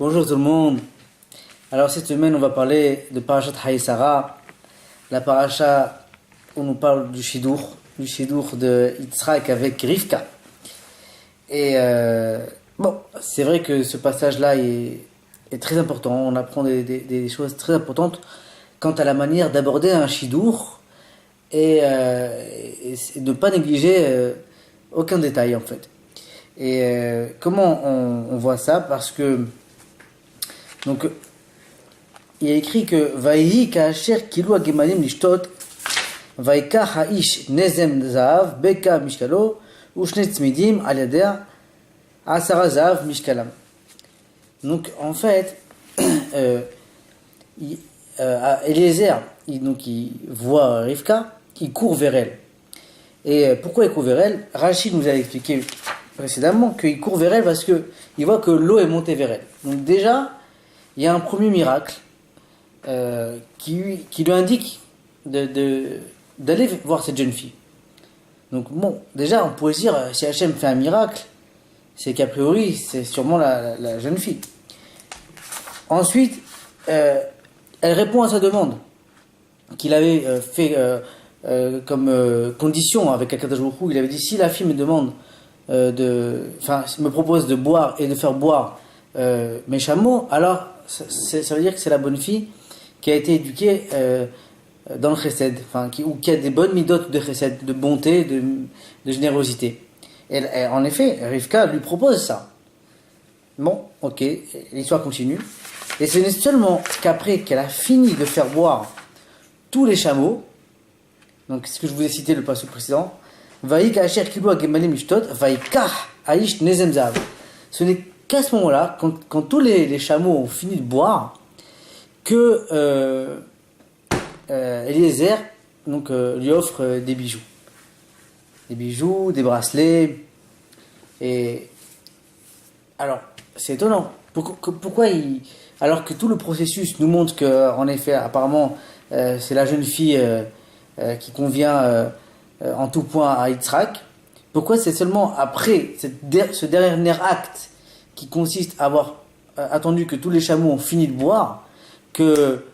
Bonjour tout le monde. Alors cette semaine on va parler de Parashat Hayesara, la paracha où on nous parle du Shidour de Yitzhak avec Rivka. Et c'est vrai que ce passage-là est très important. On apprend des choses très importantes quant à la manière d'aborder un Shidour et de ne pas négliger aucun détail en fait. Et comment on voit ça? Parce que donc il y a écrit que Vaïhi ka'asher kilu agemalim lishtot Vaïka ha'ish nezem zahav beka mishkalo ushne tzmidim al yader asara zahav mishkalam. Donc en fait Eliezer il voit Rivka, il court vers elle. Et pourquoi il court vers elle? Rachid nous a expliqué précédemment qu'il court vers elle parce qu'il voit que l'eau est montée vers elle. Donc déjà, il y a un premier miracle qui lui indique d'aller voir cette jeune fille. Donc bon, déjà on pourrait se dire, si Hachem fait un miracle, c'est qu'a priori c'est sûrement la jeune fille. Ensuite, elle répond à sa demande qu'il avait fait comme condition avec Akadosh Baruch Hu. Il avait dit, si la fille me demande me propose de boire et de faire boire mes chameaux, alors ça veut dire que c'est la bonne fille qui a été éduquée dans le chesed, qui a des bonnes midotes de chesed, de bonté, de générosité. Et en effet, Rivka lui propose ça. Bon, ok, l'histoire continue. Et ce n'est seulement qu'après qu'elle a fini de faire boire tous les chameaux, donc ce que je vous ai cité le passage précédent, Vaïk Asher Kilu Agemalim Ishtot, Vaïkah Aish Nezem Zahav. Ce n'est qu'à ce moment-là, quand tous les chameaux ont fini de boire, que Eliezer lui offre des bijoux. Des bijoux, des bracelets. Et alors, c'est étonnant. Pourquoi alors que tout le processus nous montre que, en effet, apparemment, c'est la jeune fille qui convient en tout point à Yitzhak, pourquoi c'est seulement après ce dernier acte qui consiste à avoir attendu que tous les chameaux ont fini de boire que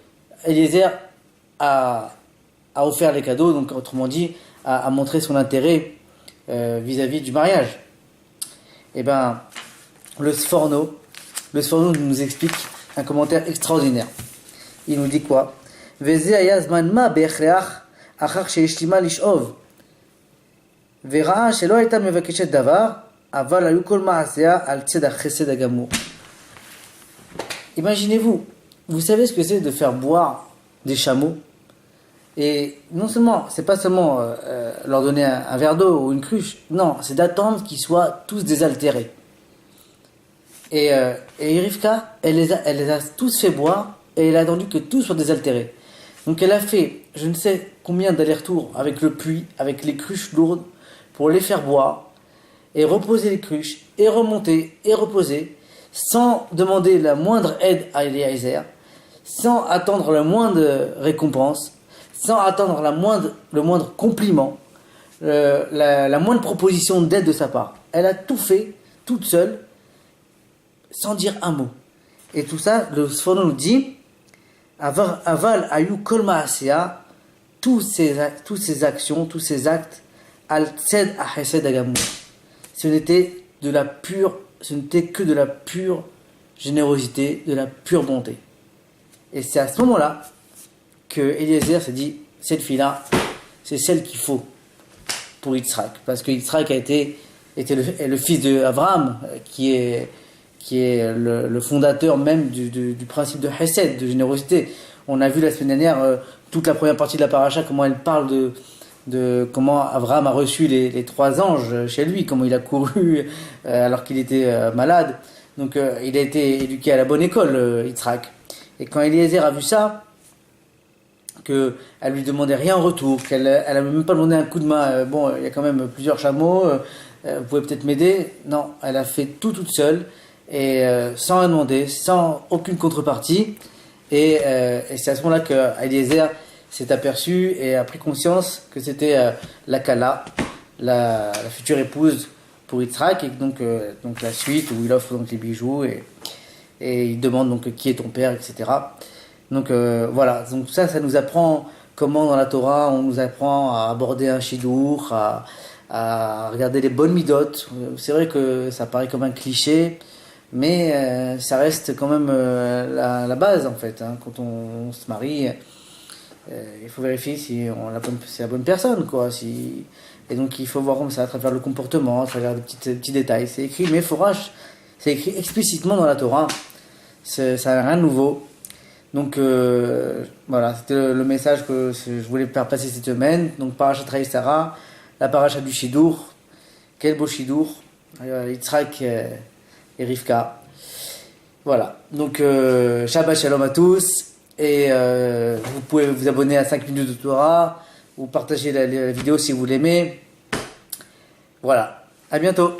Eliezer a offert les cadeaux, donc autrement dit a montré son intérêt vis-à-vis du mariage? Eh bien, le Sforno nous explique un commentaire extraordinaire. Il nous dit quoi? Veze ayazman ma be'echreach achar sheishtima lishov וראה שלא הייתה מבקשת דבר, אבל היו כל מעשיה על צד החסד הגמור. Imaginez-vous, vous savez ce que c'est de faire boire des chameaux, et non seulement, c'est pas seulement leur donner un verre d'eau ou une cruche, non, c'est d'attendre qu'ils soient tous désaltérés. Et Rivka, elle les a tous fait boire, et elle a attendu que tous soient désaltérés. Donc elle a fait, je ne sais combien d'allers-retours avec le puits, avec les cruches lourdes, pour les faire boire, et reposer les cruches, et remonter, et reposer, sans demander la moindre aide à Eliezer, sans attendre la moindre récompense, sans attendre le moindre compliment, la moindre proposition d'aide de sa part. Elle a tout fait, toute seule, sans dire un mot. Et tout ça, le Sforno nous dit, Aval ayu kol ma'asea, tous ces actions, tous ces actes, Al-Tsed Ahesed Agamur. Ce n'était que de la pure générosité, de la pure bonté. Et c'est à ce moment-là que Eliezer s'est dit, cette fille-là, c'est celle qu'il faut pour Yitzhak. Parce que Yitzhak était le fils d'Abraham, qui est le fondateur même du principe de Hesed, de générosité. On a vu la semaine dernière toute la première partie de la paracha, comment elle parle de comment Abraham a reçu les 3 anges chez lui, comment il a couru alors qu'il était malade. Donc il a été éduqué à la bonne école, Yitzhak. Et quand Eliezer a vu ça, qu'elle lui demandait rien en retour, qu'elle a même pas demandé un coup de main, bon, il y a quand même plusieurs chameaux, vous pouvez peut-être m'aider. Non, elle a fait tout toute seule, et sans rien demander, sans aucune contrepartie. Et c'est à ce moment-là que Eliezer s'est aperçu et a pris conscience que c'était la Kala, la future épouse pour Yitzhak, et donc la suite où il offre donc les bijoux Et il demande donc qui est ton père, etc. Donc voilà, donc ça nous apprend comment dans la Torah on nous apprend à aborder un shidur, à regarder les bonnes midotes. C'est vrai que ça paraît comme un cliché, mais ça reste quand même la base en fait. Hein. Quand on se marie, il faut vérifier si c'est la bonne personne, quoi. Et donc il faut voir comme ça, à travers le comportement, à travers des petits détails. C'est écrit, mais forage, c'est écrit explicitement dans la Torah. Ça n'a rien de nouveau. Donc voilà, c'était le message que je voulais faire passer cette semaine. Donc Parashat Raï Sarah, la Parashat du Shidur. Quel beau Shidur. Yitzhak et Rivka. Voilà. Donc Shabbat Shalom à tous. Et vous pouvez vous abonner à 5 minutes de Torah ou partager la vidéo si vous l'aimez. Voilà. À bientôt.